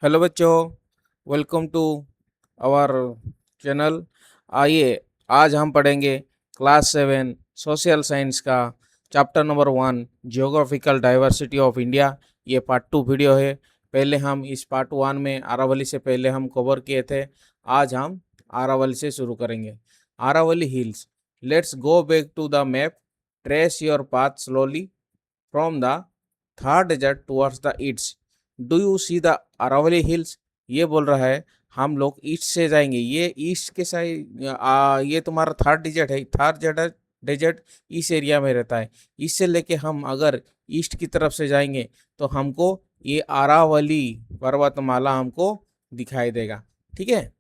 Hello बच्चों, welcome to our channel. आइए आज हम पढ़ेंगे क्लास 7 सोशल साइंस का chapter number 1 geographical diversity of India. ये पार्ट 2 वीडियो है। पहले हम इस पार्ट 1 में आरावली से पहले हम कवर किए थे। आज हम आरावली से शुरू करेंगे। Aravali hills. Let's go back to the map. Trace your path slowly from the Thar desert towards the east. Do you see the Aravali hills? ये बोल रहा है हम लोग ईस्ट से जाएंगे। ये ईस्ट के साइड ये तुम्हारा थर्ड डेजर्ट है। थर्ड डेजर्ट डेजर्ट इस एरिया में रहता है। इससे लेके हम अगर ईस्ट की तरफ से जाएंगे तो हमको ये अरावली पर्वतमाला हमको दिखाई देगा। ठीक है,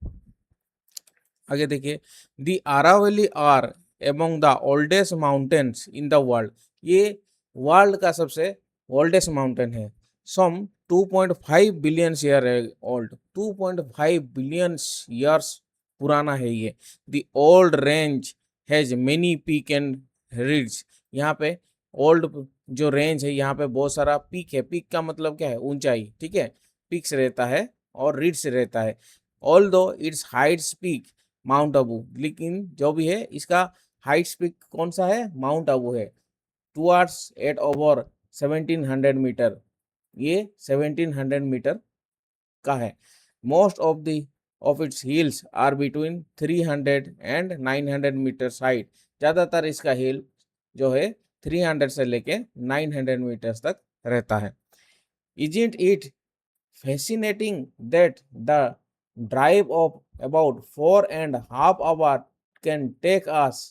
आगे देखिए। The Aravalli are among the oldest mountains in the world. ये वर्ल्ड का सबसे ओल्डेस्ट माउंटेन है। Some 2.5 billion year old. 2.5 billion years पुराना है ये। The old range has many peak and ridge. यहाँ पे ओल्ड जो रेंज है, यहाँ पे बहुत सारा पीक है। पीक का मतलब क्या है? ऊंचाई। ठीक है, पीक्स रहता है और रिड्स रहता है। ऑल दो it's Heights peak mount Abu, लेकिन जो भी है इसका हाइट पीक कौन सा है? माउंट आबू है। Towards at over 1700 metre. ये 1700 मीटर का है। Most of the of its hills are between 300 and 900 metre height. ज़्यादातर इसका हिल जो है 300 से लेके 900 मीटर्स तक रहता है। Isn't it fascinating that the drive of about 4.5 hours can take us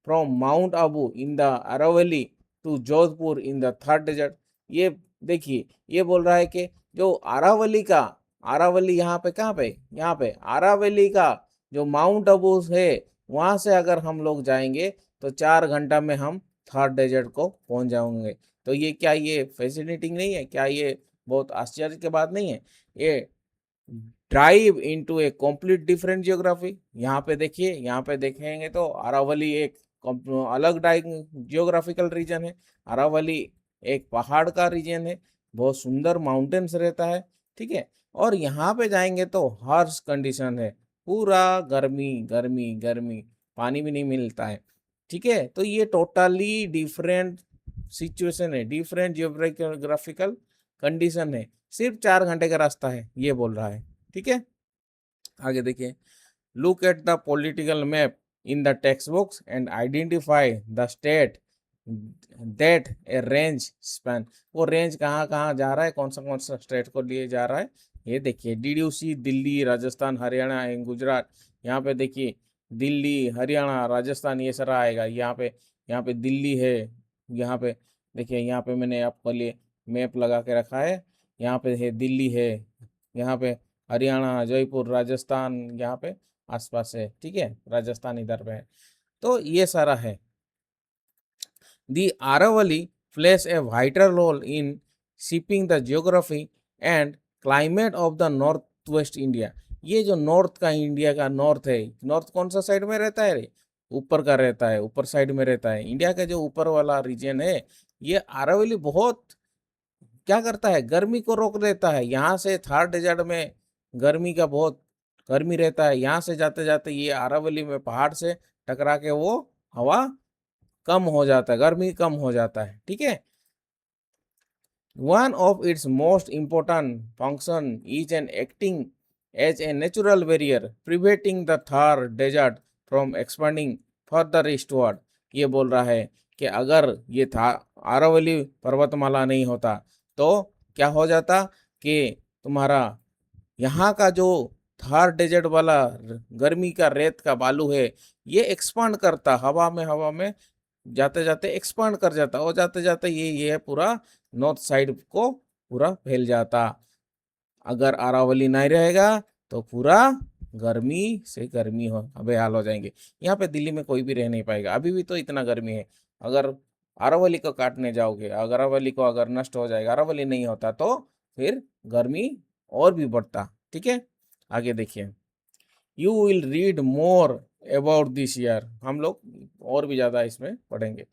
from Mount Abu in the Aravalli to Jodhpur in the third desert? ये देखिए, ये बोल रहा है कि जो अरावली का, अरावली यहाँ पे कहाँ पे? यहाँ पे अरावली का जो माउंट अबू है, वहाँ से अगर हम लोग जाएंगे तो 4 घंटा में हम थर्ड डेजर्ट को पहुँच जाएंगे। तो ये क्या, ये फैसिनेटिंग नहीं है क्या? ये बहुत आश्चर्य की बात नहीं है? ये ड्राइव इनटू ए कंप्लीट डिफरेंट जियोग्राफी। यहाँ पे देखिए, यहाँ पे देखेंगे तो अरावली एक अलग जियोग्राफिकल रीजन है। अरावली एक पहाड़ का रीजन है, बहुत सुंदर माउंटेन्स रहता है। ठीक है, और यहाँ पे जाएंगे तो हार्श कंडीशन है, पूरा गर्मी गर्मी गर्मी, पानी भी नहीं मिलता है। ठीक है, तो ये टोटली डिफरेंट सिचुएशन है, डिफरेंट जियोग्राफिकल कंडीशन है। सिर्फ 4 घंटे का रास्ता है, ये बोल रहा है। ठीक है, आगे देखिए। Look at the political map in the text books and identify the state that A range span. वो रेंज कहाँ कहाँ जा रहा है, कौन सा स्टेट को लिए जा रहा है, ये देखिए। Did you see Delhi, Rajasthan, Haryana and Gujarat? यहाँ पे देखिए दिल्ली, हरियाणा, राजस्थान ये सारा आएगा। यहाँ पे दिल्ली है। यहाँ पे देखिए, यहाँ पे मैंने आपके लिए मैप लगा के रखा है। यहाँ पे है दिल्ली है, यहाँ पे हरियाणा, जयपुर, राजस्थान यहाँ पे आसपास है। ठीक है, राजस्थान इधर पे है। तो ये सारा है। The Aravalli plays a vital role in shaping the geography and climate of the northwest India। ये जो नॉर्थ का इंडिया का नॉर्थ है, नॉर्थ कौन सा साइड में रहता है रे? ऊपर का रहता है, ऊपर साइड में रहता है। इंडिया का जो ऊपर वाला रीजन है, ये अरावली बहुत क्या करता है? गर्मी को रोक देता है। यहाँ से थर्ड डेजर्ट में गर्मी का बहुत गर्मी रहता है। यहाँ से जाते जाते ये अरावली में पहाड़ से टकरा के वो हवा कम हो जाता है, गर्मी कम हो जाता है। ठीक है, one of its most important function is an acting as a natural barrier, preventing the Thar desert from expanding further eastward। ये बोल रहा है कि अगर ये था आरावली पर्वतमाला नहीं होता तो क्या हो जाता कि तुम्हारा यहाँ का जो थार डेजर्ट वाला गर्मी का रेत का बालू है, ये एक्सपांड करता हवा में जाते जाते एक्सपांड कर जाता, और जाते जाते ये पूरा नॉर्थ साइड को पूरा फैल जाता। अगर अरावली नहीं रहेगा तो पूरा गर्मी से गर्मी हो बेहाल हो जाएंगे। यहाँ पे दिल्ली में कोई भी रह नहीं पाएगा, अभी भी तो इतना गर्मी है। अगर अरावली को काटने जाओगे, अगर अरावली को अगर नष्ट हो जाएगा, अरावली नहीं होता तो फिर गर्मी और भी बढ़ता। ठीक है, आगे देखिए। You will read more about this year. हम लोग और भी ज़्यादा इसमें पढ़ेंगे।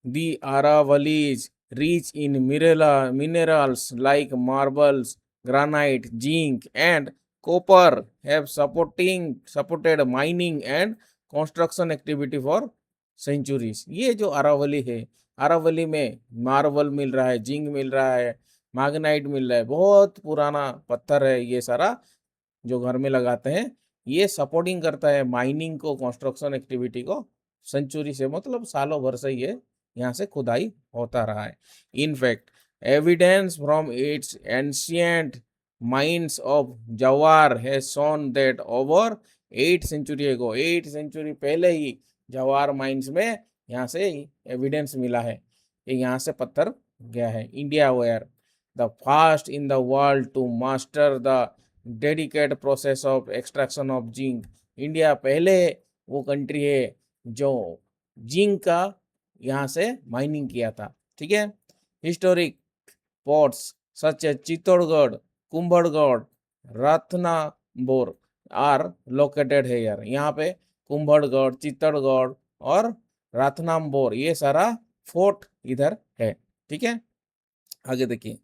The Aravallis rich in minerals like marbles, granite, zinc, and copper have supported mining and construction activity for centuries. ये जो अरावली है, अरावली में मार्बल मिल रहा है, जिंक मिल रहा है, मैग्नाइट मिल रहा है, बहुत पुराना पत्थर है ये सारा जो घर में लगाते हैं। ये सपोर्टिंग करता है माइनिंग को, कंस्ट्रक्शन एक्टिविटी को सेंचुरी से, मतलब सालों भर से ये यहाँ से खुदाई होता रहा है। In fact evidence from its ancient mines of Zawar has shown that over 8 century ago, 8 century पहले ही जवार माइंस में यहाँ से एविडेंस मिला है कि यहाँ से पत्थर गया है। India where the first in the world to master the delicate process of extraction of zinc. India पहले वो कंट्री है जो जिंक का यहाँ से माइनिंग किया था। ठीक है। Historic forts such as Chittorgarh, Kumbhalgarh, Ratnapur are located है यार। यहाँ पे कुंभलगढ़, चित्तौड़गढ़ और रत्नापुर ये सारा फोर्ट इधर है। ठीक है। आगे देखिए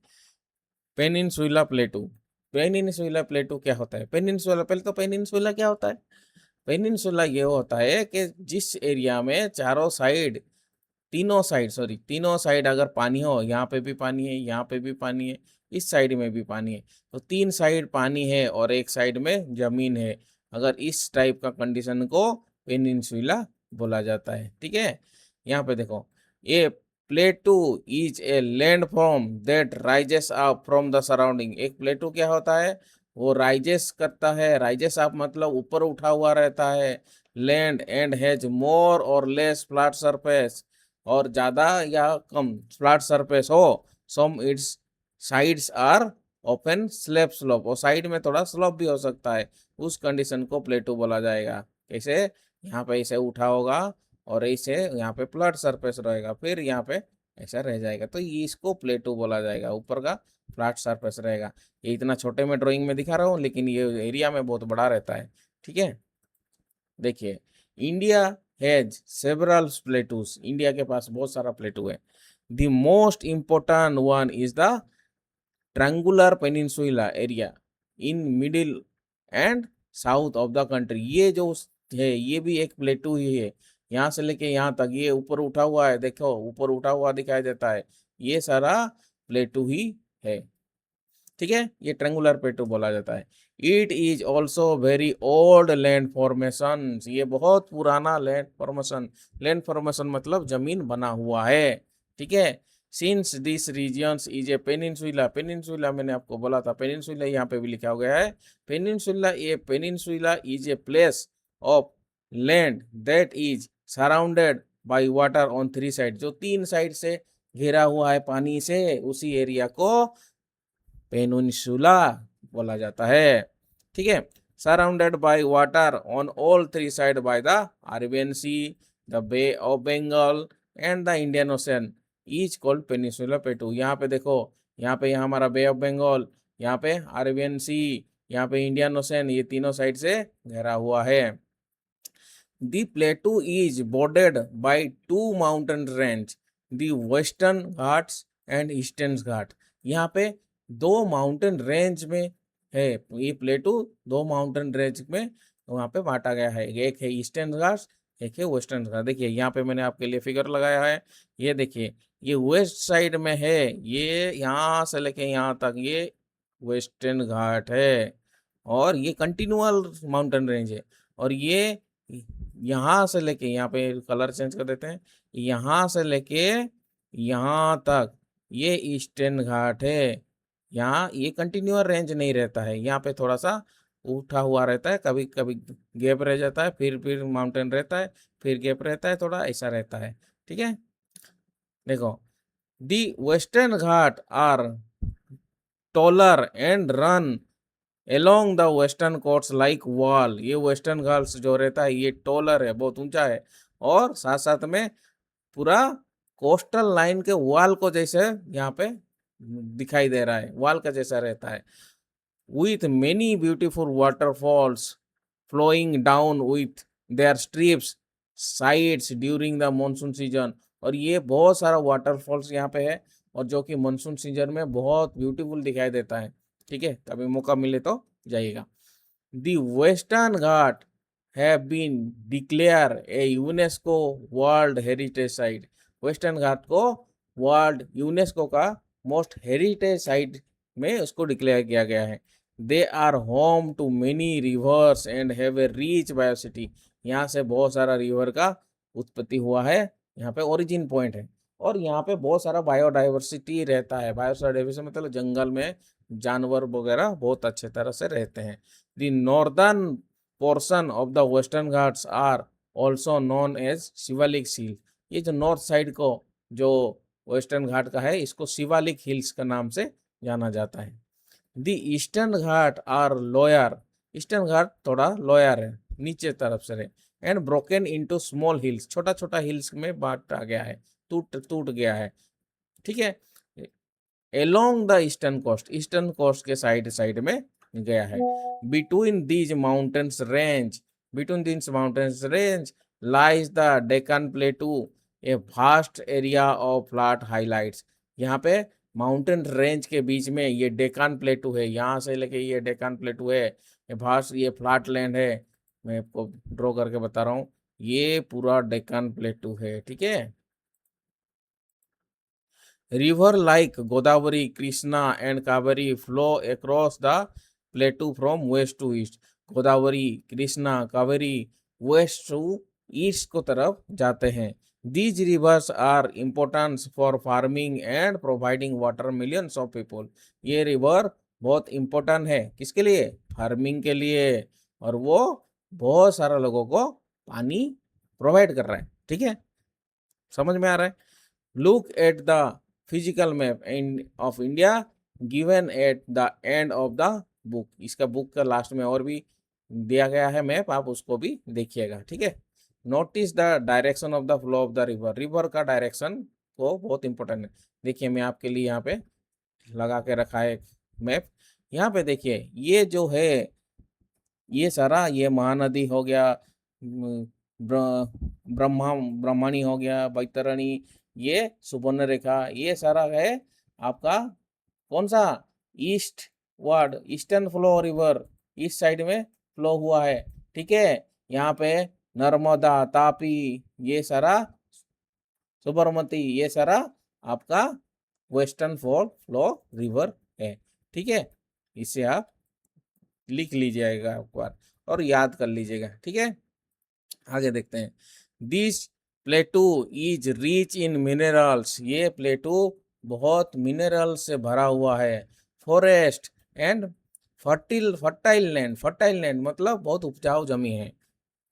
पेनिनसुला प्लेटू। पेनिनसुला प्लेटू क्या होता है? पेनिनसुला, पहले तो पेनिनसुला क्या होता है? पेनिनसुला ये होता है कि जिस एरिया में तीनों साइड अगर पानी हो, यहाँ पे भी पानी है, यहाँ पे भी पानी है, इस साइड में भी पानी है, तो 3 साइड पानी है और एक साइड में जमीन है, अगर इस टाइप का कंडीशन को पेनिनसुला बोला जाता है। ठीक है। यहाँ पे देखो ये प्लेटू is a land form that rises up from the surrounding. एक प्लेटू क्या होता है? वो राइजेस करता है, राइजेस अप मतलब ऊपर उठा हुआ रहता है, लैंड एंड हैज मोर और लेस फ्लैट सरफेस, और ज्यादा या कम फ्लैट सरफेस हो। Some its sides are open slope, और साइड में थोड़ा स्लोप भी हो सकता है, उस कंडीशन को प्लेटू बोला जाएगा। कैसे? यहाँ पे ऐसे उठा होगा और ऐसे यहाँ पे फ्लैट सरफेस रहेगा, फिर यहाँ पे ऐसा रह जाएगा, तो ये इसको प्लेटू बोला जाएगा। ऊपर का फ्लैट सरफेस रहेगा। ये इतना छोटे में ड्राइंग में दिखा रहा हूँ, लेकिन ये एरिया में बहुत बड़ा रहता है। ठीक है। देखिए India has several plateaus. India के पास बहुत सारा प्लेटू है। The most important one is the triangular peninsula area in middle and south of the country. ये जो है ये भी एक प्लेटू ही है। यहाँ से लेके यहाँ तक ये ऊपर उठा हुआ है, देखो ऊपर उठा हुआ दिखाई देता है, ये सारा प्लेटू ही है। ठीक है। ये ट्रायंगुलर प्लेटू बोला जाता है। It is also very old land formation. ये बहुत पुराना लैंड फॉर्मेशन मतलब जमीन बना हुआ है। ठीक है। Since this regions is a peninsula. Peninsula मैंने आपको बोला था, पेनिनसुला यहाँ पे भी लिखा हो गया है। Peninsula is a place of land that is surrounded by water on 3 side. जो 3 साइड से घेरा हुआ है पानी से, उसी एरिया को पेनिनसुला बोला जाता है। ठीक है। Surrounded by water on all 3 side by the Arabian sea, the bay of Bengal and the Indian ocean is called peninsula plateau. यहाँ पे देखो, यहाँ हमारा बे ऑफ बंगाल, यहाँ पे अरेबियन सी, यहाँ पे इंडियन ओशन, ये तीनों साइड से घेरा हुआ है। The plateau is bordered by two mountain range, the Western Ghats and Eastern Ghat। यहाँ पे 2 माउंटेन रेंज में है ये प्लेटू, 2 माउंटेन रेंज में वहाँ पे बांटा गया है। एक है ईस्टर्न घाट्स, एक है वेस्टर्न घाट। देखिए यहाँ पे मैंने आपके लिए फिगर लगाया है, ये देखिए ये वेस्ट साइड में है, ये यहाँ से लेके यहाँ तक ये वेस्टर्न घाट है, और ये कंटिन्यूअल माउंटेन रेंज है। और ये यहाँ से लेके, यहाँ पे कलर चेंज कर देते हैं, यहाँ से लेके यहाँ तक ये ईस्टर्न घाट है। यहाँ ये कंटिन्यूअस रेंज नहीं रहता है, यहाँ पे थोड़ा सा उठा हुआ रहता है, कभी कभी गैप रह जाता है, फिर माउंटेन रहता है, फिर गैप रहता है, थोड़ा ऐसा रहता है। ठीक है। देखो the western Ghat are taller and run along the western coasts like wall. ये वेस्टर्न घाट्स जो रहता है ये टॉलर है, बहुत ऊंचा है, और साथ साथ में पूरा कोस्टल लाइन के वॉल को जैसे यहाँ पे दिखाई दे रहा है, वॉल का जैसा रहता है। With many beautiful waterfalls flowing down with their strips sides during the monsoon season. और ये बहुत सारा वाटरफॉल्स यहाँ पे है, और जो कि मानसून सीजन में बहुत ब्यूटीफुल दिखाई देता है। ठीक है, कभी मौका मिले तो जाइएगा। The western Ghat have been declare a UNESCO world heritage site. Western Ghat को वर्ल्ड यूनेस्को का मोस्ट हेरिटेज साइट में उसको डिक्लेयर किया गया है। They are home to many rivers and have a rich biodiversity. यहाँ से बहुत सारा रिवर का उत्पत्ति हुआ है, यहाँ पे ओरिजिन पॉइंट है, और यहाँ पे बहुत सारा बायोडाइवर्सिटी रहता है। बायोडाइवर्सिटी मतलब जंगल में जानवर वगैरह बहुत अच्छे तरह से रहते हैं। The northern portion of the western Ghats are also known as Shivalik hill. ये जो नॉर्थ साइड को जो वेस्टर्न घाट का है, इसको शिवालिक हिल्स का नाम से जाना जाता है। The eastern Ghat are lower. Eastern Ghat थोड़ा लोअर है, नीचे तरफ से है, and broken into small hills, छोटा छोटा हिल्स में बांटा गया है, टूट टूट गया है, ठीक है। एलोंग द ईस्टर्न कोस्ट के साइड साइड में गया है। Between these mountains range, between these mountains range lies the Deccan प्लेटू, a vast area of flat highlights. यहाँ पे माउंटेन रेंज के बीच में ये डेक्कन प्लेटू है, यहाँ से लेके ये डेक्कन प्लेटू है, ये वास्ट, ये फ्लैट लैंड है। मैं आपको ड्रॉ करके बता रहा हूँ, ये पूरा डेक्कन प्लेटू है, ठीक है। River like Godavari, Krishna and Kaveri flow across the plateau from west to east. Godavari, Krishna, Kaveri west to east को तरफ जाते हैं। These rivers are important for farming and providing water millions of people. ये रिवर बहुत इम्पोर्टेंट है, किसके लिए? Farming के लिए, और वो बहुत सारा लोगों को पानी प्रोवाइड कर रहा है, ठीक है, समझ में आ रहा है। Look at the physical map of India given at the end of the book. इसका बुक का लास्ट में और भी दिया गया है मैप, आप उसको भी देखिएगा, ठीक है। Notice the direction of the flow of the river. River का डायरेक्शन को बहुत इंपॉर्टेंट है। देखिए मैं आपके लिए यहाँ पे लगा के रखा है मैप। यहाँ पे देखिए ये जो है, ये सारा ये महानदी हो गया, ब्रह्मणी हो गया, बैतरणी, ये सुवर्ण रेखा, ये सारा है आपका कौन सा? East word, eastern flow river, east side में फ्लो हुआ है, ठीक है। यहाँ पे नर्मदा, तापी, ये सारा साबरमती, ये सारा आपका वेस्टर्न फ्लो रिवर है, ठीक है। इसे आप लिख लीजिएगा एक बार और याद कर लीजिएगा, ठीक है। आगे देखते हैं। This प्लेटू is rich in minerals. ये प्लेटू बहुत मिनरल से भरा हुआ है। फॉरेस्ट एंड फर्टाइल लैंड मतलब बहुत उपजाऊ जमीन है।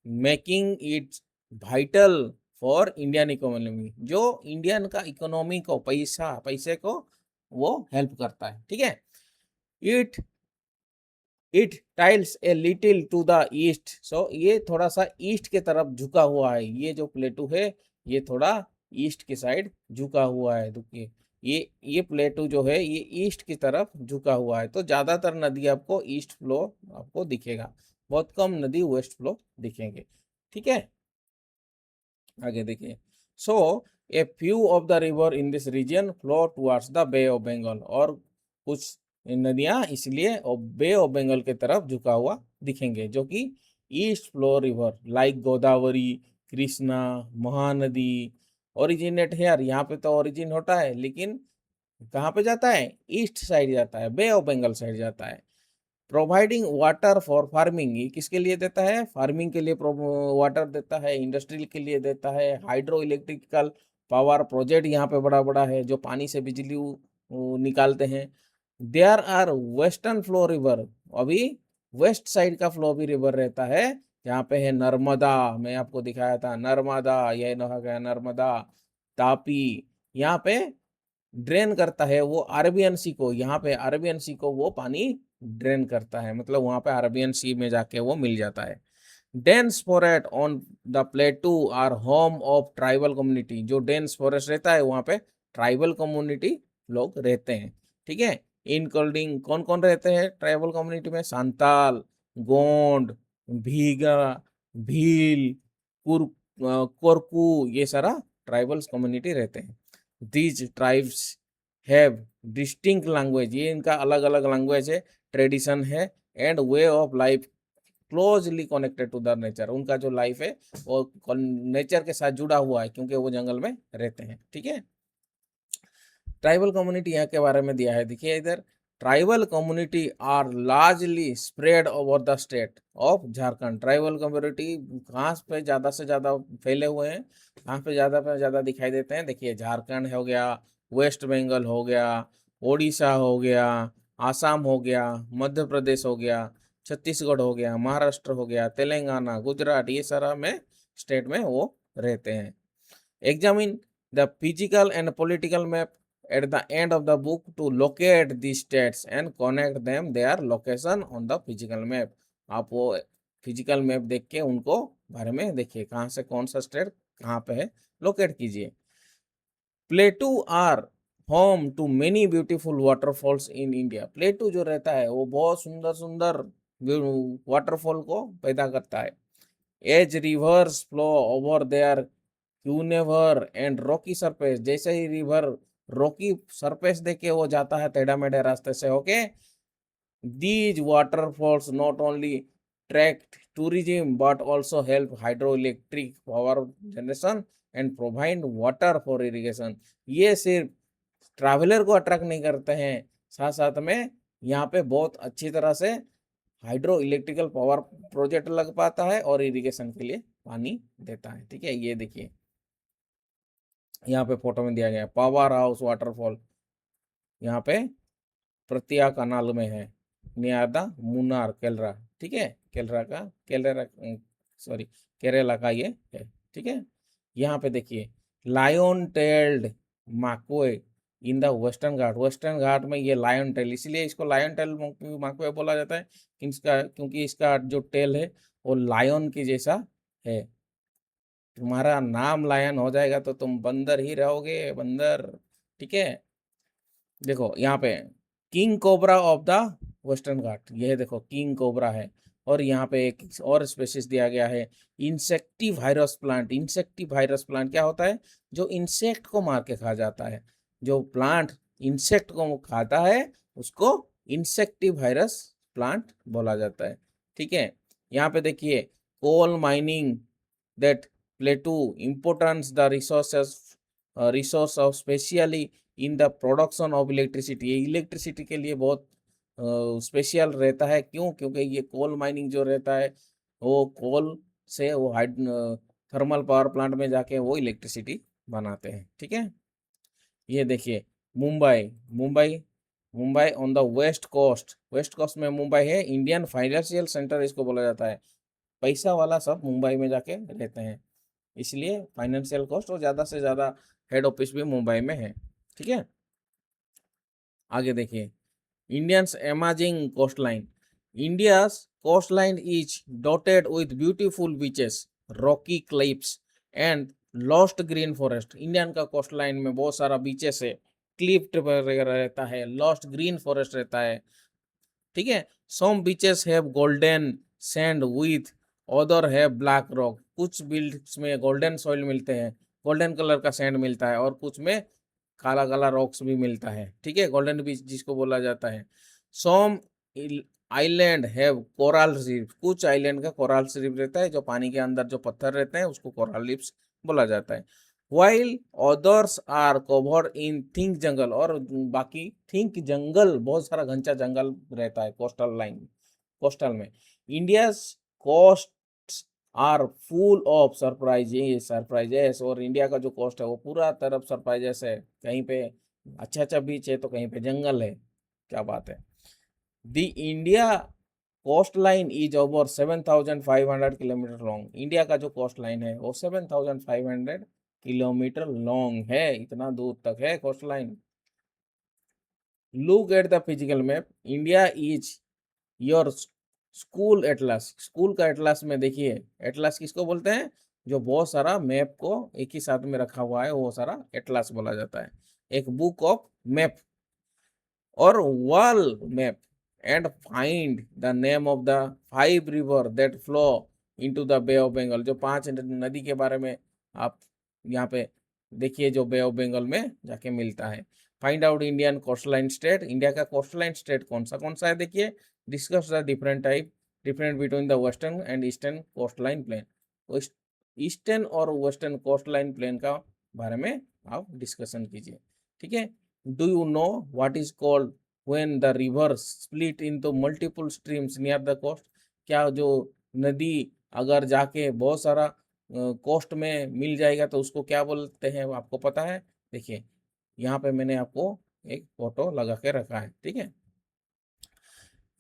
Making it vital for Indian economy, जो इंडियन का इकोनॉमी को, पैसे को वो हेल्प करता है, ठीक है। It tilts a little to the east. So ये थोड़ा सा ईस्ट के तरफ झुका हुआ है। ये जो प्लेटू है ये थोड़ा ईस्ट के साइड झुका हुआ है। देखिए ये प्लेटू जो है ये ईस्ट की तरफ झुका हुआ है। तो ज्यादातर नदी आपको ईस्ट फ्लो आपको दिखेगा, बहुत कम नदी वेस्ट फ्लो दिखेंगे, ठीक है। आगे देखिए। So a few of the river in this region flow towards the bay of Bengal. और कुछ नदियां इसलिए बे ऑफ बंगाल के तरफ झुका हुआ दिखेंगे, जो कि east flow river like Godavari, Krishna, Mahanadi originate है। यार यहाँ पे तो ओरिजिन होता है, लेकिन कहाँ पे जाता है? ईस्ट साइड जाता है, बे ऑफ बंगाल साइड जाता है। प्रोवाइडिंग वाटर फॉर फार्मिंग, ये किसके लिए देता है? फार्मिंग के लिए वाटर देता है, इंडस्ट्रियल के लिए देता है, हाइड्रो इलेक्ट्रिकल पावर प्रोजेक्ट यहाँ पे बड़ा बड़ा है जो पानी से बिजली निकालते हैं। There are western flow river, अभी वेस्ट साइड का फ्लो भी रिवर रहता है। यहाँ पे है नर्मदा, मैं आपको दिखाया था नर्मदा, यह नहा गया नर्मदा। तापी यहाँ पे ड्रेन करता है वो अरेबियन सी को, यहाँ पे अरेबियन सी को वो पानी ड्रेन करता है, मतलब वहां पे अरेबियन सी में जाके वो मिल जाता है। Dense forest on the plateau are home of tribal community. जो डेंस फॉरेस्ट रहता है वहां पे ट्राइबल कम्युनिटी लोग रहते हैं, ठीक है। इंक्लूडिंग कौन कौन रहते हैं ट्राइबल कम्युनिटी में? सांताल, गोंड, भीगा, भील, कोरकू, ये सारा ट्राइबल्स कम्युनिटी रहते हैं। These tribes have distinct language, ये इनका अलग अलग लैंग्वेज है, ट्रेडिशन है, and way of life closely connected to the nature, उनका जो लाइफ है वो नेचर के साथ जुड़ा हुआ है क्योंकि वो जंगल में रहते हैं। ठीक है, ट्राइबल कम्युनिटी यहाँ के बारे में दिया है, देखिए इधर, tribal community are largely spread over the state of Jharkhand. Tribal community कहाँ पे ज़्यादा से ज़्यादा फैले हुए हैं, कहाँ पे ज़्यादा दिखाई देते हैं, देखिए झारखंड हो गया, वेस्ट बंगाल हो गया, ओडिशा हो गया, आसाम हो गया, मध्य प्रदेश हो गया, छत्तीसगढ़ हो गया, महाराष्ट्र हो गया, तेलंगाना, गुजरात, ये सारा में स्टेट में वो रहते हैं। Examine the physical and political map at the end of the book to locate these states and connect them their location on the physical map। आप वो फिजिकल मैप देख के उनको बारे में देखिए कहाँ से कौन सा स्टेट कहाँ पे है, लोकेट कीजिए। Plateau are home to many beautiful waterfalls in India. Plateau जो रहता है वो बहुत सुंदर सुंदर वाटरफॉल को पैदा करता है। As rivers flow over their क्यूनेवर एंड रॉकी सरफेस, जैसे ही रिवर रॉकी सरफेस देके वो जाता है टेढ़ा मेढ़े रास्ते से होके, these waterfalls not only attract tourism but also help hydroelectric power generation and provide water for irrigation। ये सिर्फ ट्रैवलर को अट्रैक्ट नहीं करते हैं, साथ साथ में यहाँ पे बहुत अच्छी तरह से हाइड्रो इलेक्ट्रिकल पावर प्रोजेक्ट लग पाता है और इरिगेशन के लिए पानी देता है। ठीक है, ये देखिए यहाँ पे फोटो में दिया गया पावर हाउस वाटरफॉल, यहाँ पे प्रत्या कनाल में है, नियर द मुन्नार केरला। ठीक है, केरला का ये है। ठीक है, यहाँ पे देखिए lion tailed macaque in the western Ghat. Western Ghat में ये लायन टेल, इसलिए इसको लायन टेल माकवे बोला जाता है क्योंकि इसका जो टेल है वो लायन की जैसा है। तुम्हारा नाम लायन हो जाएगा तो तुम बंदर ही रहोगे, बंदर। ठीक है, देखो यहाँ पे king cobra of the western Ghat, यह देखो किंग कोबरा है। और यहाँ पे एक और स्पेसिस दिया गया है इंसेक्टिवायरस प्लांट। इंसेक्टिवायरस प्लांट क्या होता है, जो इंसेक्ट को मार के खा जाता है, जो प्लांट इंसेक्ट को खाता है उसको इंसेक्टिवायरस प्लांट बोला जाता है। ठीक है, यहाँ पे देखिए coal mining that plateau importance the resource of specially in the production of electricity. ये इलेक्ट्रिसिटी के लिए बहुत स्पेशल रहता है, क्यों, क्योंकि ये कोल माइनिंग जो रहता है वो कोल से वो थर्मल पावर प्लांट में जाके वो इलेक्ट्रिसिटी बनाते हैं। ठीक है, ये देखिए Mumbai Mumbai Mumbai on the west coast, west coast में मुंबई है, इंडियन फाइनेंशियल सेंटर इसको बोला जाता है। पैसा वाला सब मुंबई में जाके रहते हैं, इसलिए फाइनेंशियल कोस्ट और ज़्यादा से ज़्यादा हेड ऑफिस भी मुंबई में है। ठीक है, आगे देखिए Indians amazing coastline. India's coast line is dotted with beautiful beaches, rocky cliffs and lost green forest. Indian का कोस्ट लाइन में बहुत सारा बीचेस है, क्लिफ्ट वगैरह रहता है, लॉस्ट ग्रीन फॉरेस्ट रहता है। ठीक है, some beaches have golden sand with other है ब्लैक रॉक। कुछ बीच में गोल्डन सॉइल मिलते हैं, गोल्डन कलर का सैंड मिलता है, और कुछ में काला काला रॉक्स भी मिलता है। ठीक है, गोल्डन बीच जिसको बोला जाता है। सम आइलैंड हैव कोरल रीफ, कुछ आइलैंड का कोरल रीफ रहता है, जो पानी के अंदर जो पत्थर रहते हैं उसको कोरल रीफ्स बोला जाता है। While others are covered in thick jungle, और बाकी थिंक जंगल, बहुत सारा घंचा जंगल रहता है कोस्टल में। India's coast are full of surprises, और इंडिया का जो कोस्ट है वो पूरा तरफ सरप्राइजेस है, कहीं पे अच्छा अच्छा बीच है तो कहीं पे जंगल है, क्या बात है। The India coast line is over 7,500 kilometre long. India का जो कोस्ट लाइन है वो 7,500 किलोमीटर लॉन्ग है, इतना दूर तक है coastline. Look at the physical map, India is your school atlas. School का एटलास में देखिए, एटलास किसको बोलते हैं, जो बहुत सारा मैप को एक ही साथ में रखा हुआ है वो सारा एटलास बोला जाता है। एक बुक ऑफ मैप और wall map, and find the name of the 5 river that flow into the bay of Bengal. जो 5 नदी के बारे में आप यहाँ पे देखिए जो बे ऑफ बंगाल में जाके मिलता है। Find out Indian coastline state, India का कोस्टलाइन स्टेट कौन सा है, देखिए discuss the different type different between the western and eastern coastline plain, eastern और वेस्टर्न कोस्टलाइन प्लेन का बारे में आप डिस्कशन कीजिए, ठीक है। Do you know what is called when the river split into multiple streams near the coast, क्या जो नदी अगर जाके बहुत सारा कोस्ट में मिल जाएगा तो उसको क्या बोलते हैं, वो आपको पता है। देखिए यहाँ पे मैंने आपको एक फोटो लगा के रखा है, ठीक है।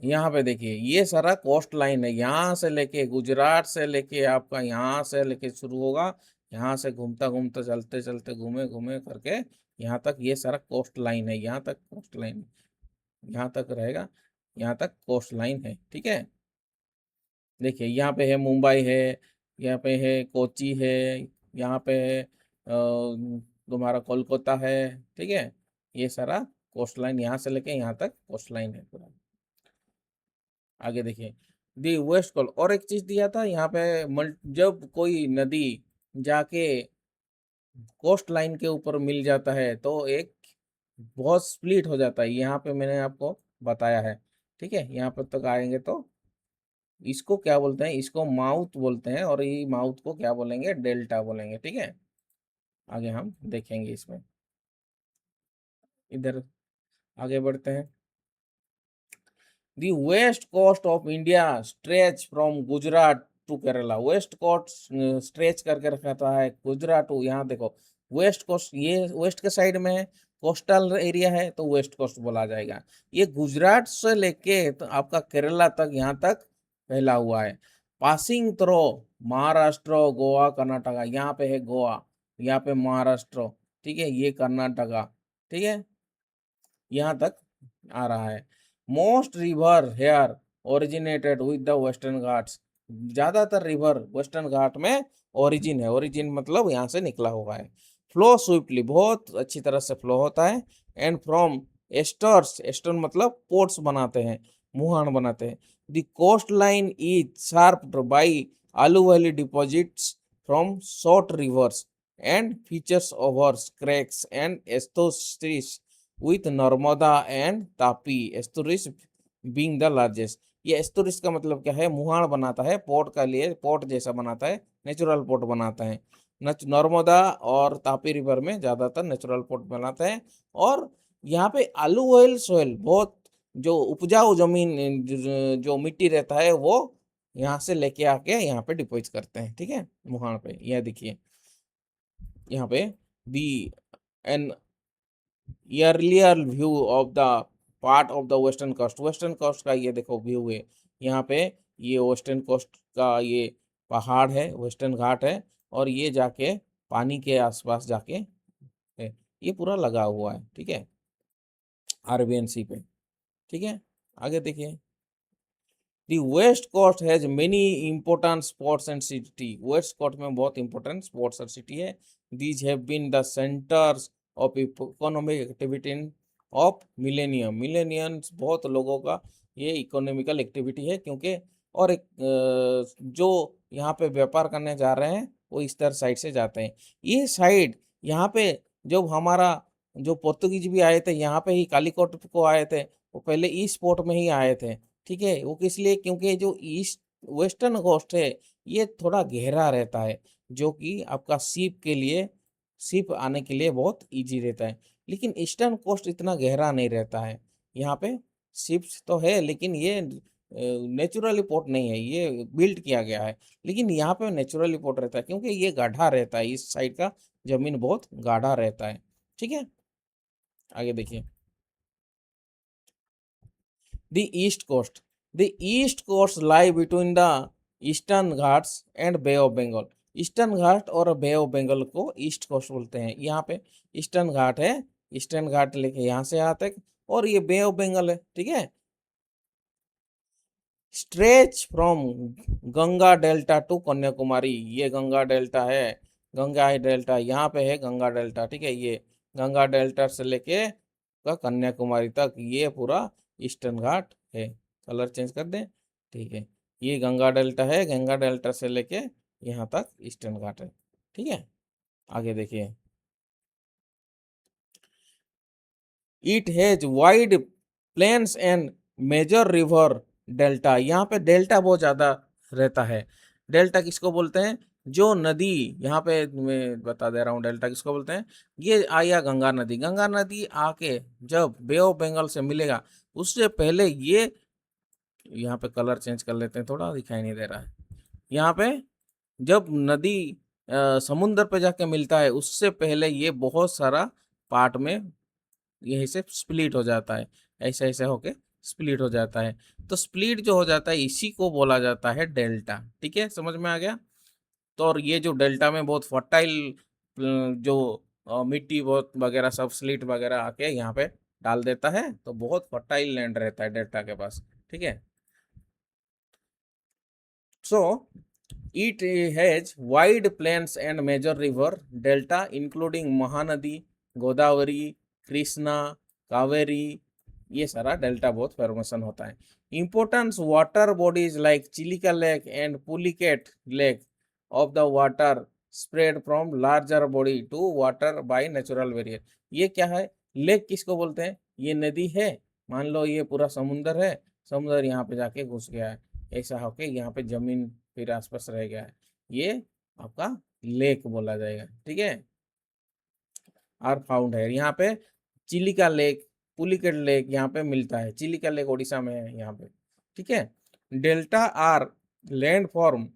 यहाँ पे देखिए ये सारा कोस्ट लाइन है, यहाँ से लेके गुजरात से लेके आपका यहाँ से लेके शुरू होगा, यहाँ से घूमता घूमता चलते चलते घूमे घूमे करके यहाँ तक ये सारा कोस्ट लाइन है, यहाँ तक कोस्ट लाइन यहाँ तक रहेगा, यहाँ तक कोस्ट लाइन है, ठीक है। देखिए यहाँ पे है मुंबई है, यहाँ पे है कोची है, यहाँ पे है तुम्हारा कोलकाता है, ठीक है। ये सारा कोस्ट लाइन यहाँ से लेके यहाँ तक कोस्ट लाइन है पूरा। आगे देखिए दी वेस्ट कोल, और एक चीज दिया था यहाँ पे जब कोई नदी जाके कोस्ट लाइन के ऊपर मिल जाता है तो एक बहुत स्प्लिट हो जाता है, यहाँ पे मैंने आपको बताया है, ठीक है। यहाँ पर तक आएंगे तो इसको क्या बोलते हैं, इसको माउथ बोलते हैं, और ये माउथ को क्या बोलेंगे, डेल्टा बोलेंगे, ठीक है। आगे हम देखेंगे इसमें, इधर आगे बढ़ते हैं। The west coast of India stretch from Gujarat to Kerala, west coast stretch करके रखा है गुजरात टू, यहाँ देखो वेस्ट कोस्ट, ये वेस्ट के साइड में है, कोस्टल एरिया है तो वेस्ट कोस्ट बोला जाएगा। ये गुजरात से लेके तो आपका केरला तक यहाँ तक फैला हुआ है, पासिंग थ्रो महाराष्ट्र गोवा कर्नाटका, यहाँ पे है गोवा, यहाँ पे महाराष्ट्र, ठीक है, ये कर्नाटका, ठीक है, यहाँ तक आ रहा है। Most river here originated with the western Ghats, ज्यादातर रिवर वेस्टर्न घाट में ओरिजिन है, ओरिजिन मतलब यहाँ से निकला हुआ है। फ्लो स्विफ्टली, बहुत अच्छी तरह से फ्लो होता है, एंड फ्रॉम एस्टर्स, एस्टर्न मतलब पोर्ट्स बनाते हैं, मुहान बनाते हैं। The coast line is shaped by alluvial deposits from short rivers and features over cracks and estuaries with Narmada and Tapi estuaries being the largest. ये एस्टुरिस का मतलब क्या है, मुहान बनाता है, पोर्ट का लिए पोर्ट जैसा बनाता है, नेचुरल पोर्ट बनाता है। नर्मदा और तापी रिवर में ज्यादातर नेचुरल पोर्ट बनाता है। और यहाँ पे आलू ऑयल सोयल, बहुत जो उपजाऊ जमीन जो मिट्टी रहता है वो यहाँ से लेके आके यहाँ पे डिपोजिट करते हैं, ठीक है, मुहान पे। यह देखिए यहाँ पे the an earlier view of the part of the western coast, western coast का ये देखो व्यू है, यहाँ पे ये वेस्टर्न कोस्ट का ये पहाड़ है, वेस्टर्न घाट है, और ये जाके पानी के आसपास जाके है, ये पूरा लगा हुआ है, ठीक है, अरेबियन सी पे, ठीक है। आगे देखिए the west coast has many important ports and city, west coast में बहुत इंपॉर्टेंट स्पोर्ट्स और सिटी है। These have been the centres of economic activity of millennium, millenniums बहुत लोगों का ये इकोनॉमिकल एक्टिविटी है, क्योंकि और एक जो यहाँ पे व्यापार करने जा रहे हैं वो इस तरह साइड से जाते हैं, ये साइड यहाँ पे जब हमारा जो पोर्तुगीज भी आए थे यहाँ पे ही कालीकोट को आए थे, वो पहले ईस्ट पोर्ट में ही आए थे, ठीक है। वो किस लिए, क्योंकि जो ईस्ट वेस्टर्न कोस्ट है ये थोड़ा गहरा रहता है, जो कि आपका शिप के लिए, शिप आने के लिए बहुत इजी रहता है। लेकिन ईस्टर्न कोस्ट इतना गहरा नहीं रहता है, यहाँ पे शिप्स तो है लेकिन ये नेचुरली पोर्ट नहीं है, ये बिल्ड किया गया है, लेकिन यहाँ पे नेचुरली पोर्ट रहता है क्योंकि ये गाढ़ा रहता है, इस साइड का जमीन बहुत गाढ़ा रहता है, ठीक है। आगे देखिए the east coast, the east coast lie between the eastern Ghats and bay of Bengal, eastern Ghat और बे ऑफ बंगाल को ईस्ट कोस्ट बोलते हैं। यहाँ पे ईस्टर्न घाट है, ईस्टर्न घाट लेके यहाँ से यहाँ तक, और ये बे ऑफ बंगाल है, ठीक है। Stretch from Ganga delta two Kanyakumari, ये गंगा डेल्टा है, गंगा डेल्टा यहाँ पे है, गंगा डेल्टा, ठीक है, ये गंगा डेल्टा से लेके कन्याकुमारी तक ये पूरा ईस्टर्न घाट है। कलर चेंज कर दें, ठीक है, ये गंगा डेल्टा है, गंगा डेल्टा से लेके यहाँ तक ईस्टर्न घाट है, ठीक है। आगे देखिए it has wide plains and major river delta. यहाँ पे डेल्टा बहुत ज्यादा रहता है। डेल्टा किसको बोलते हैं? जो नदी, यहाँ पे मैं बता दे रहा हूँ डेल्टा किसको बोलते हैं। ये आया गंगा नदी, गंगा नदी आके जब बे ऑफ बंगाल से मिलेगा, उससे पहले ये, यहाँ पे कलर चेंज कर लेते हैं, थोड़ा दिखाई नहीं दे रहा है। यहाँ पे जब नदी समुद्र पे जाके मिलता है, उससे पहले ये बहुत सारा पार्ट में यहीं से स्प्लिट हो जाता है, ऐसे ऐसे होके स्प्लिट हो जाता है। तो स्प्लिट जो हो जाता है, इसी को बोला जाता है डेल्टा। ठीक है, समझ में आ गया? तो और ये जो डेल्टा में बहुत फर्टाइल जो मिट्टी बहुत वगैरह सब स्लिट वगैरह आके यहाँ पे डाल देता है, तो बहुत फर्टाइल लैंड रहता है डेल्टा के पास। ठीक है, सो it has wide plains and major river delta including Mahanadi, Godavari, Krishna, Kaveri, ये सारा डेल्टा बहुत फॉर्मेशन होता है। Importance water bodies like Chilika Lake and Pulicat Lake of the water spread from larger body to water by natural barrier. ये क्या है? Lake किसको बोलते हैं? ये नदी है, मान लो ये पूरा समुंदर है, समुंदर यहाँ पे जाके घुस गया है, ऐसा होके यहाँ पे जमीन फिर आसपास रह गया है, ये आपका लेक बोला जाएगा। ठीक है, आर फाउंड है यहाँ पे। चिलिका लेक, पुलिकेट लेक यहाँ पे मिलता है, चिलिका लेक ओडिशा में है यहाँ पे। ठीक है, delta R land form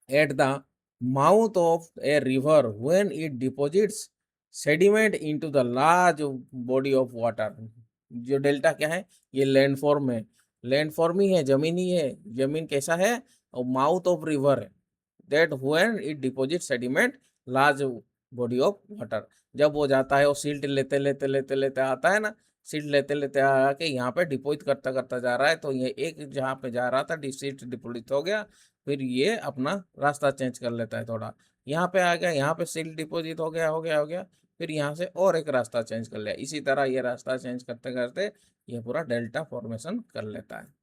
at the mouth of a river when it deposits sediment into the large body of water. जो डेल्टा क्या है? ये लैंड फॉर्म है, लैंड फॉर्म ही है, जमीन ही है। जमीन कैसा है? और माउथ ऑफ रिवर है, that when it deposit sediment large body of water. जब वो जाता है, वो सिल्ट लेते लेते लेते लेते आता है ना, सिल्ट लेते लेते आके यहाँ पे डिपॉजिट करता करता जा रहा है, तो ये एक जहाँ पे जा रहा था सिल्ट डिपॉजिट हो गया, फिर ये अपना रास्ता चेंज कर लेता है थोड़ा, यहाँ पे आ गया, यहाँ पे सिल्ट डिपॉजिट हो गया हो गया हो गया, फिर यहाँ से और एक रास्ता चेंज कर लिया, इसी तरह ये रास्ता चेंज करते करते ये पूरा डेल्टा फॉर्मेशन कर लेता है।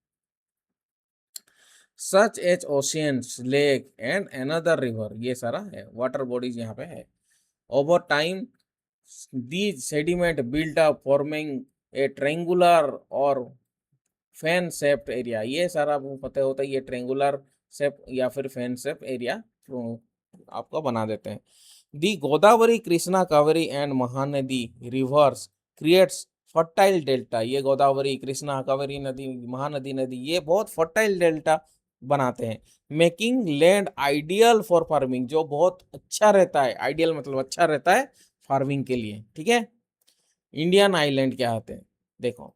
Such as oceans, lake and another river, ये सारा है वाटर बॉडीज यहाँ पे है। Over time these sediment built up forming a triangular और फैन शेप्ड एरिया। ये सारा आपको पता होता है, ये ट्रेंगुलर शेप या फिर फैन शेप एरिया आपको बना देते हैं। The Godavari, Krishna, Kaveri and Mahanadi rivers creates fertile delta. ये गोदावरी, कृष्णा, कावेरी नदी, महानदी नदी, ये बहुत फर्टाइल डेल्टा बनाते हैं। Making land ideal for farming, जो बहुत अच्छा रहता है, आइडियल मतलब अच्छा रहता है फार्मिंग के लिए। ठीक है, इंडियन आइलैंड क्या होते हैं? देखो,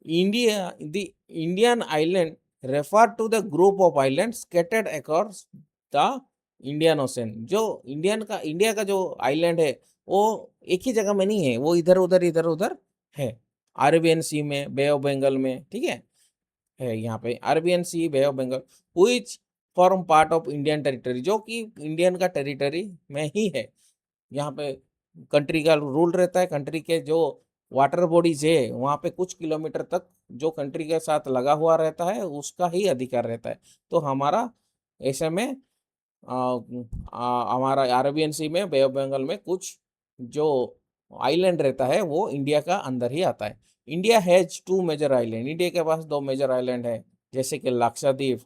India, the Indian island refer to the group of island scattered across the Indian Ocean. जो इंडिया का जो आइलैंड है, वो एक ही जगह में नहीं है, वो इधर उधर है। अरेबियन सी में, बे ऑफ बंगाल में, ठीक है यहाँ पे Arabian Sea, Bay of Bengal, which form part of Indian territory, जो कि इंडियन का टेरिटरी में ही है। यहाँ पे कंट्री का रूल रहता है, कंट्री के जो वाटर बॉडीज है वहाँ पे कुछ किलोमीटर तक जो कंट्री के साथ लगा हुआ रहता है, उसका ही अधिकार रहता है। तो हमारा ऐसे में हमारा अरेबियन सी में, बे ऑफ बंगाल में कुछ जो आइलैंड रहता है, वो इंडिया का अंदर ही आता है। India has two major island, India के पास दो मेजर आइलैंड है, जैसे कि Lakshadweep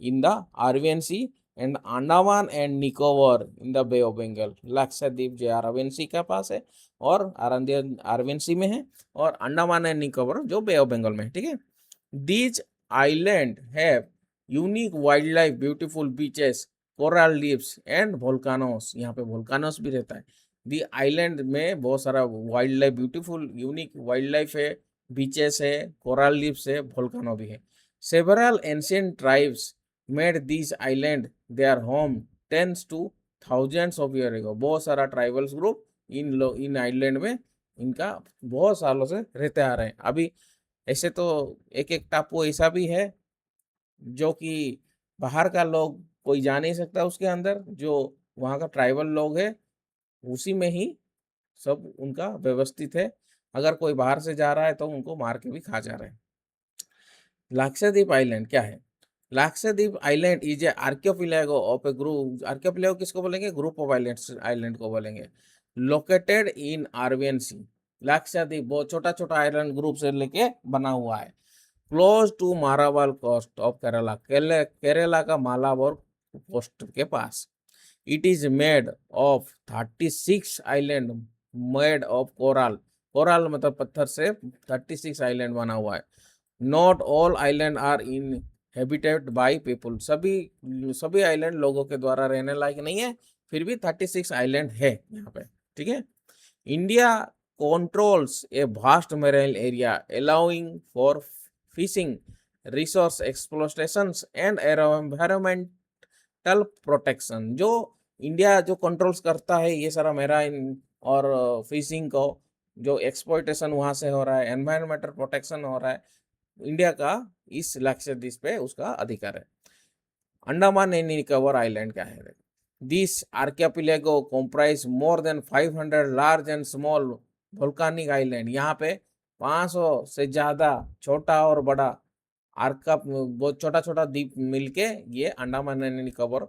in the Arabian Sea and Andaman and Nicobar in the bay of Bengal. Lakshadweep जो अरेबियन सी के पास है और अरेबियन सी में है, और अंडमान एंड निकोबार जो बे ऑफ बंगाल में है। ठीक है, these island have unique wildlife, beautiful beaches, coral reefs and volcanoes. यहाँ पे वोल्कानोस भी रहता है। दी आइलैंड में बहुत सारा wild life, beautiful unique wild life है, बीचेस है, कोरल रीफ्स है, वोल्कानो भी है। Several ancient tribes made this island their home tense two thousands of year ago. बहुत सारा ट्राइबल्स ग्रुप इन आइलैंड में इनका बहुत सालों से रहते आ रहे हैं। अभी ऐसे तो एक एक टापू ऐसा भी है जो कि बाहर का लोग कोई जा नहीं सकता उसके अंदर, जो वहाँ का ट्राइबल लोग है उसी में ही सब उनका व्यवस्थित है। अगर कोई बाहर से जा रहा है तो उनको मार के भी खा जा रहे हैं। लाक्षाद्वीप आइलैंड क्या है? Lakshadweep island is a archipelago of a group. Archipelago किसको बोलेंगे? ग्रुप ऑफ आइलैंड्स, आइलैंड को बोलेंगे। Located in Arabian sea, Lakshadweep बहुत छोटा छोटा आइलैंड ग्रुप से लेके बना हुआ है। Close to Malabar coast of Kerala, Kerala का मालाबार कोस्ट के पास। It is made of 36 island made of coral, coral मतलब पत्थर से 36 आइलैंड बना हुआ है। Not all island are inhabited by people, सभी सभी आइलैंड लोगों के द्वारा रहने लायक नहीं है, फिर भी 36 आइलैंड है यहाँ पे। ठीक है। India controls a vast marine area allowing for fishing, resource exploitations and environmental protection। जो इंडिया जो कंट्रोल्स करता है ये सारा मेराइन और फिशिंग को, जो एक्सप्लॉइटेशन वहां से हो रहा है, एनवायरमेंटल प्रोटेक्शन हो रहा है, इंडिया का इस लक्षद्वीप पे उसका अधिकार है। अंडमान एंड निकोबार आइलैंड क्या है? This archipelago comprise more than 500 large and small volcanic island। यहाँ पे 500 से ज्यादा छोटा और बड़ा आर्का बहुत छोटा छोटा द्वीप मिलके ये अंडमान एंड निकोबार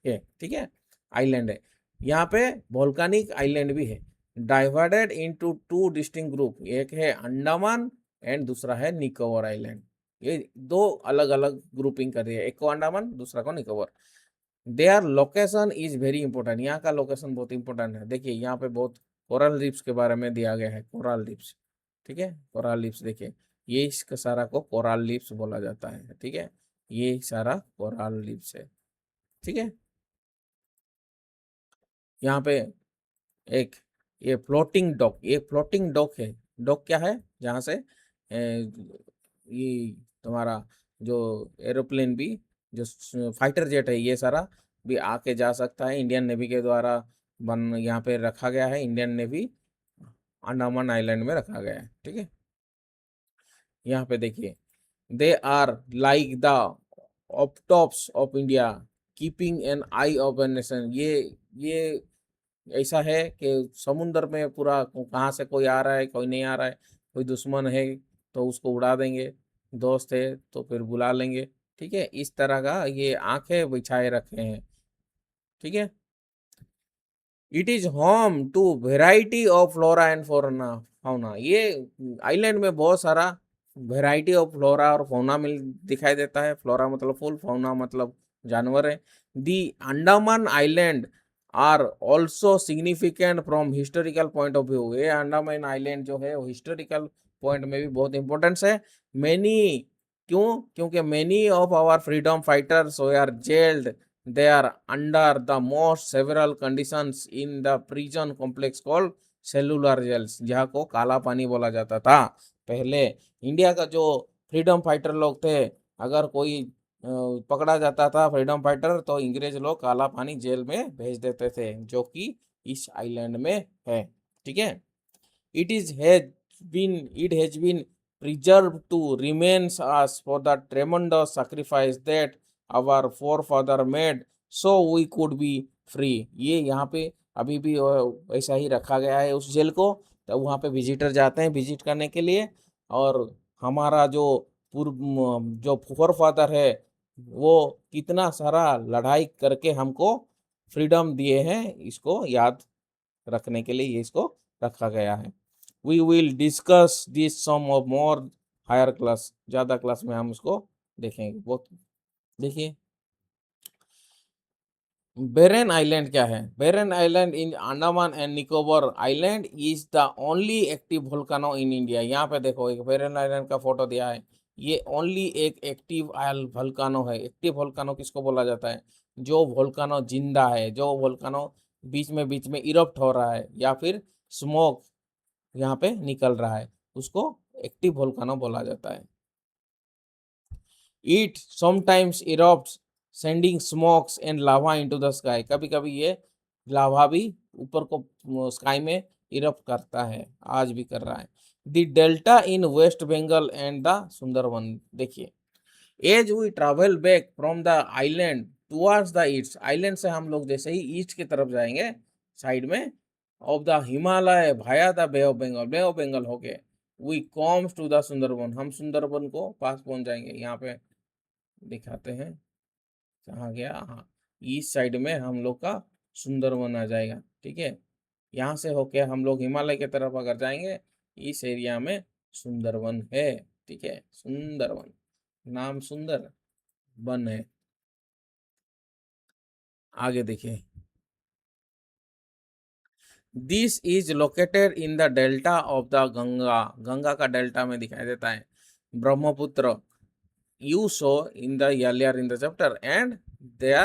है। ठीक है, आइलैंड है। यहाँ पे वोल्कानिक आइलैंड भी है। Divided into two distinct group, एक है अंडमान एंड दूसरा है निकोबार आइलैंड। ये दो अलग अलग ग्रुपिंग कर रही है, एक को अंडमान दूसरा को Nicobar. Their location is very important, यहाँ का लोकेशन बहुत इंपॉर्टेंट है। देखिए यहाँ पे बहुत कोरल रीफ्स के बारे में दिया गया है, कोरल रीफ्स। ठीक है, कोरल रीफ्स देखिए, ये इसका सारा को कोरल रीफ्स बोला जाता है। ठीक है, ये सारा कोरल रीफ्स है। ठीक है, यहाँ पे एक ये फ्लोटिंग डॉक, ये फ्लोटिंग डॉक है। डॉक क्या है? जहाँ से ये तुम्हारा जो एरोप्लेन भी, जो फाइटर जेट है, ये सारा भी आके जा सकता है। इंडियन नेवी के द्वारा बन यहाँ पे रखा गया है, इंडियन नेवी अंडमान आइलैंड में रखा गया है। ठीक है, यहाँ पे देखिए, दे आर लाइक द ऑप्टॉप्स of India keeping an eye of a nation. ये ऐसा है कि समुद्र में पूरा कहाँ से कोई आ रहा है, कोई नहीं आ रहा है, कोई दुश्मन है तो उसको उड़ा देंगे, दोस्त है तो फिर बुला लेंगे। ठीक है, इस तरह का ये आंखें बिछाए रखे हैं। ठीक है, it is home to variety of flora and fauna fauna. ये आइलैंड में बहुत सारा वेराइटी ऑफ फ्लोरा और फौना मिल दिखाई देता है। फ्लोरा मतलब फूल, फौना मतलब जानवर है। The Andaman island are also significant from historical point of view. ये अंडमान आइलैंड जो है वो हिस्टोरिकल पॉइंट में भी बहुत इंपॉर्टेंस है। मैनी, क्यों? क्योंकि many of our freedom fighters they are jailed they are under the most several conditions in the prison complex called cellular jails, जहाँ को काला पानी बोला जाता था पहले। इंडिया का जो फ्रीडम फाइटर लोग थे, अगर कोई पकड़ा जाता था फ्रीडम फाइटर, तो अंग्रेज लोग काला पानी जेल में भेज देते थे, जो कि इस आइलैंड में है। ठीक है, it is has it has been preserved to remains us for the tremendous sacrifice that our forefather made so we could be free। ये यहाँ पे अभी भी ऐसा ही रखा गया है उस जेल को। तो वहाँ पे विजिटर जाते हैं विजिट करने के लिए, और हमारा जो पूर्व जो फोरफादर है वो कितना सारा लड़ाई करके हमको फ्रीडम दिए हैं, इसको याद रखने के लिए ये इसको रखा गया है। We will discuss this some of more higher class, ज़्यादा क्लास में हम उसको देखेंगे बहुत। देखिए, बेरन आइलैंड क्या है? Barren island in Andaman and Nicobar island is the only active volcano in India. यहाँ पे देखो एक बेरन आइलैंड का फोटो दिया है, ये ओनली एक एक्टिव वोल्केनो है। एक्टिव वोल्केनो किसको बोला जाता है? जो वोल्केनो जिंदा है, जो वोल्केनो बीच में इरप्ट हो रहा है या फिर स्मोक यहाँ पे निकल रहा है, उसको एक्टिव वोल्केनो बोला जाता है। It sometimes erupts sending smokes and lava into the sky. कभी कभी ये लावा भी ऊपर को स्काई में इरप्ट करता है, आज भी कर रहा है। The delta in west Bengal and the Sundarban. देखिए, as we travel back from the island towards the east, island से हम लोग जैसे ही ईस्ट की तरफ जाएंगे साइड में, of the Himalaya via the bay of Bengal, Bay of Bengal हो गए, we comes to the Sundarban, हम सुंदरबन को पास पहुंच जाएंगे। यहाँ पे दिखाते हैं कहाँ गया, हाँ ईस्ट साइड में हम लोग का सुंदरबन आ जाएगा। ठीक है, यहाँ से होके हम लोग हिमालय की तरफ अगर जाएंगे, इस एरिया में सुंदरवन है। ठीक है, सुंदरवन, नाम सुंदर वन है। आगे देखिए, this is located in the delta of the Ganga, Ganga का डेल्टा में दिखाई देता है। Brahmaputra, you saw in the earlier in the chapter and their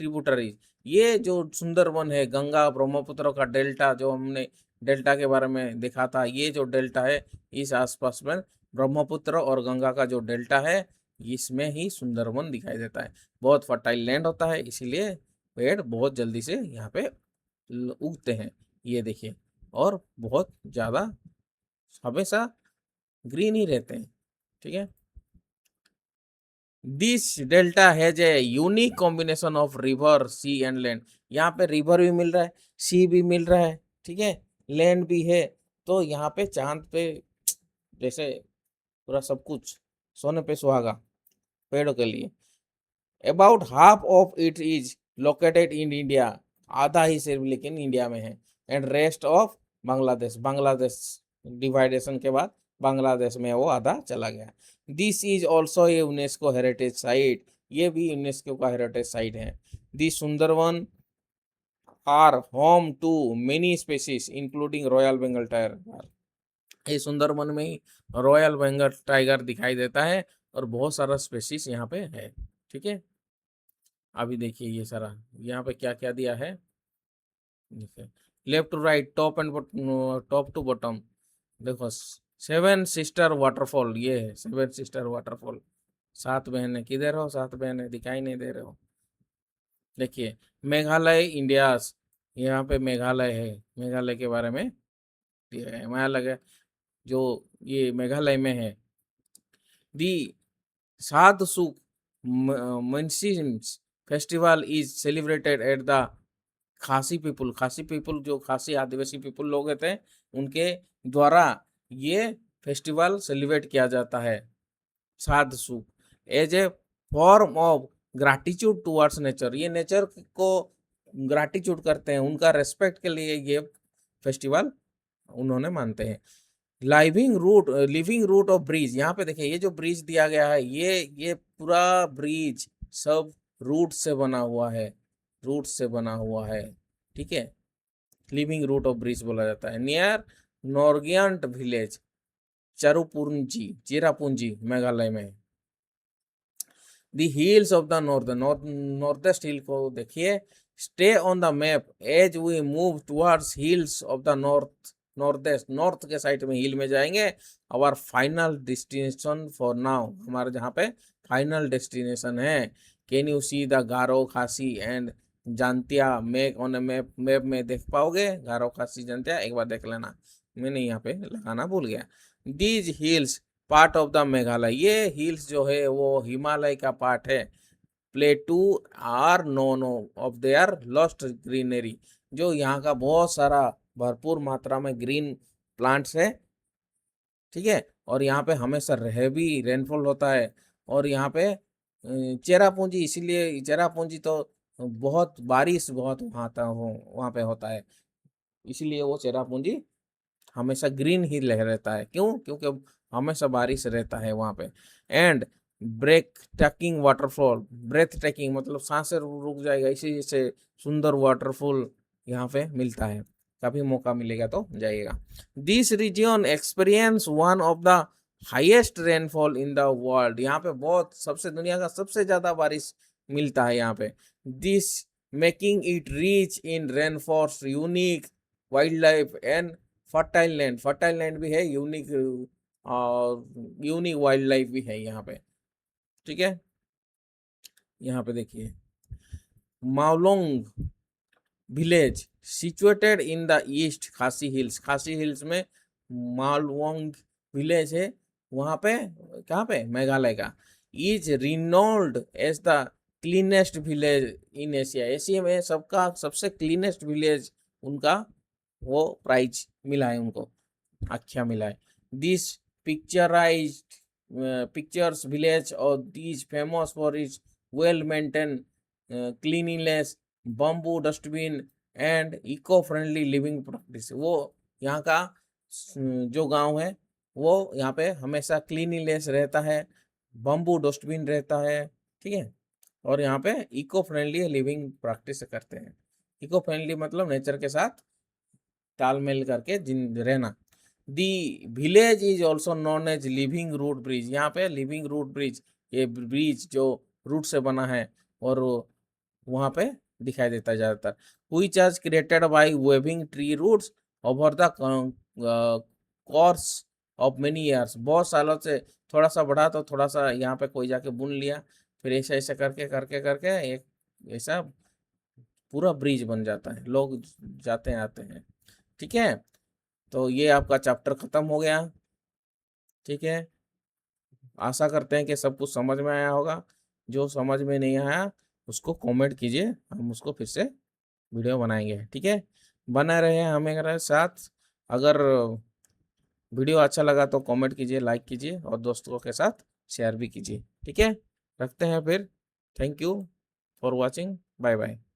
tributaries। ये जो सुंदरवन है, गंगा ब्रह्मपुत्र का डेल्टा, जो हमने डेल्टा के बारे में देखा था, ये जो डेल्टा है इस आसपास में ब्रह्मपुत्र और गंगा का जो डेल्टा है, इसमें ही सुंदरवन दिखाई देता है। बहुत फर्टाइल लैंड होता है, इसीलिए पेड़ बहुत जल्दी से यहाँ पे उगते हैं। ये देखिए, और बहुत ज्यादा हमेशा ग्रीन ही रहते हैं। ठीक है, this delta has a unique combination of river, sea and land. यहाँ पे रिवर भी मिल रहा है, सी भी मिल रहा है, ठीक है, लैंड भी है। तो यहाँ पे चांद पे जैसे पूरा सब कुछ सोने पे सुहागा पेड़ों के लिए। About half of it is located in India, आधा ही सिर्फ लेकिन इंडिया में है। And rest of Bangladesh, Bangladesh division के बाद बांग्लादेश में वो आधा चला गया। This is also a UNESCO heritage site, ये भी यूनेस्को का हेरिटेज साइट है। The Sundarban are home to many species including royal Bengal tiger. ये सुंदरवन में ही रॉयल बंगाल टाइगर दिखाई देता है और बहुत सारा स्पेसीज यहाँ पे है। ठीक है, अभी देखिए ये सारा यहाँ पे क्या क्या दिया है। Left to right, top and top to bottom. देखो, सेवन सिस्टर वाटरफॉल, ये है सेवन सिस्टर वाटरफॉल। सात बहनें, किधर हो सात बहनें, दिखाई नहीं दे रहे हो। देखिए, मेघालय इंडियाज, यहाँ पे मेघालय है, मेघालय के बारे में दिया है। मेघालय जो ये मेघालय में है। The Shad Suk Mynsiem festival is celebrated at the Khasi people, Khasi people जो खासी आदिवासी पीपुल लोग होते हैं, उनके द्वारा ये फेस्टिवल सेलिब्रेट किया जाता है। Shad Suk as a form of gratitude towards nature, ये नेचर को ग्रैटिट्यूड करते हैं, उनका रेस्पेक्ट के लिए ये फेस्टिवल उन्होंने मानते हैं। लिविंग रूट ऑफ ब्रिज, यहाँ पे देखिए ये जो ब्रिज दिया गया है, ये पूरा ब्रिज सब रूट से बना हुआ है, रूट से बना हुआ है। ठीक है, लिविंग रूट ऑफ ब्रिज बोला जाता है। नियर नॉर्गियंट विलेज, चरुपुंजी, चिरापुंजी, मेघालय में। The hills of the northeast hill को देखिए। Stay on the map as we move towards hills of the northeast, north के साइड में हिल में जाएंगे। Our final destination for now, हमारे जहाँ पे फाइनल डेस्टिनेशन है। Can you see the Garo, Khasi and Jaintia map on map, map में देख पाओगे गारो, खासी, जांतिया, एक बार देख लेना, मैंने यहाँ पे लगाना भूल गया। These hills part of the Meghalaya, ये हिल्स जो है वो हिमालय का पार्ट है। Plateau are known of their lost greenery, जो यहाँ का बहुत सारा भरपूर मात्रा में ग्रीन प्लांट्स है। ठीक है, और यहाँ पे हमेशा रह भी रेनफॉल होता है। और यहाँ पे चेरापूंजी, इसीलिए चेरापूंजी तो बहुत बारिश बहुत वहाँ पे होता है, इसीलिए वो चेरापूंजी हमेशा ग्रीन ही रहता है। क्यों? क्योंकि हमेशा बारिश रहता है वहाँ पे। And breathtaking waterfall, breathtaking मतलब सांसें रुक जाएगा, इसी से सुंदर वाटरफॉल यहाँ पे मिलता है। कभी मौका मिलेगा तो जाइएगा। This region experience one of the highest rainfall in the world, यहाँ पे बहुत सबसे दुनिया का सबसे ज्यादा बारिश मिलता है यहाँ पे। This making it rich in rainforest, unique wildlife and fertile land, fertile land भी है, यूनिक और यूनिक वाइल्ड लाइफ भी है यहाँ पे। ठीक है, यहाँ पे देखिए Mawlong village situated in the east खासी हिल्स, खासी हिल्स में मालवोंग विलेज है, वहाँ पे कहाँ पे, मेघालय का। इज रिनोल्ड as the cleanest village in Asia, Asia में सबका सबसे क्लीनेस्ट विलेज उनका वो प्राइज मिला है, उनको आख्या मिला है। दिस पिक्चराइज्ड पिक्चर्स विलेज और this famous for its well maintain cleanliness, bamboo dustbin and eco friendly living practice. वो यहाँ का जो गांव है वो यहाँ पे हमेशा क्लीनिनेस रहता है, बम्बू डस्टबिन रहता है, ठीक है। और यहाँ पे इको फ्रेंडली लिविंग प्रैक्टिस करते हैं। इको फ्रेंडली मतलब नेचर के साथ तालमेल करके जिन रहना। The village is also known as living root bridge. यहाँ पे लिविंग रूट ब्रिज, ये ब्रिज जो रूट से बना है और वहाँ पे दिखाई देता है ज़्यादातर। Which are created by weaving tree roots over the course of many years. बहुत सालों से थोड़ा सा बढ़ा तो थोड़ा सा यहाँ पे कोई जाके बुन लिया, फिर ऐसा ऐसा करके करके करके एक ऐसा पूरा ब्रिज बन जाता है, लोग जाते हैं आते हैं, ठीक है। तो ये आपका चैप्टर खत्म हो गया, ठीक है। आशा करते हैं कि सब कुछ समझ में आया होगा। जो समझ में नहीं आया उसको कमेंट कीजिए, हम उसको फिर से वीडियो बनाएंगे, ठीक है। बना रहे हमारे साथ। अगर वीडियो अच्छा लगा तो कमेंट कीजिए, लाइक कीजिए और दोस्तों के साथ शेयर भी कीजिए, ठीक है। रखते हैं फिर। Thank you for watching. Bye bye.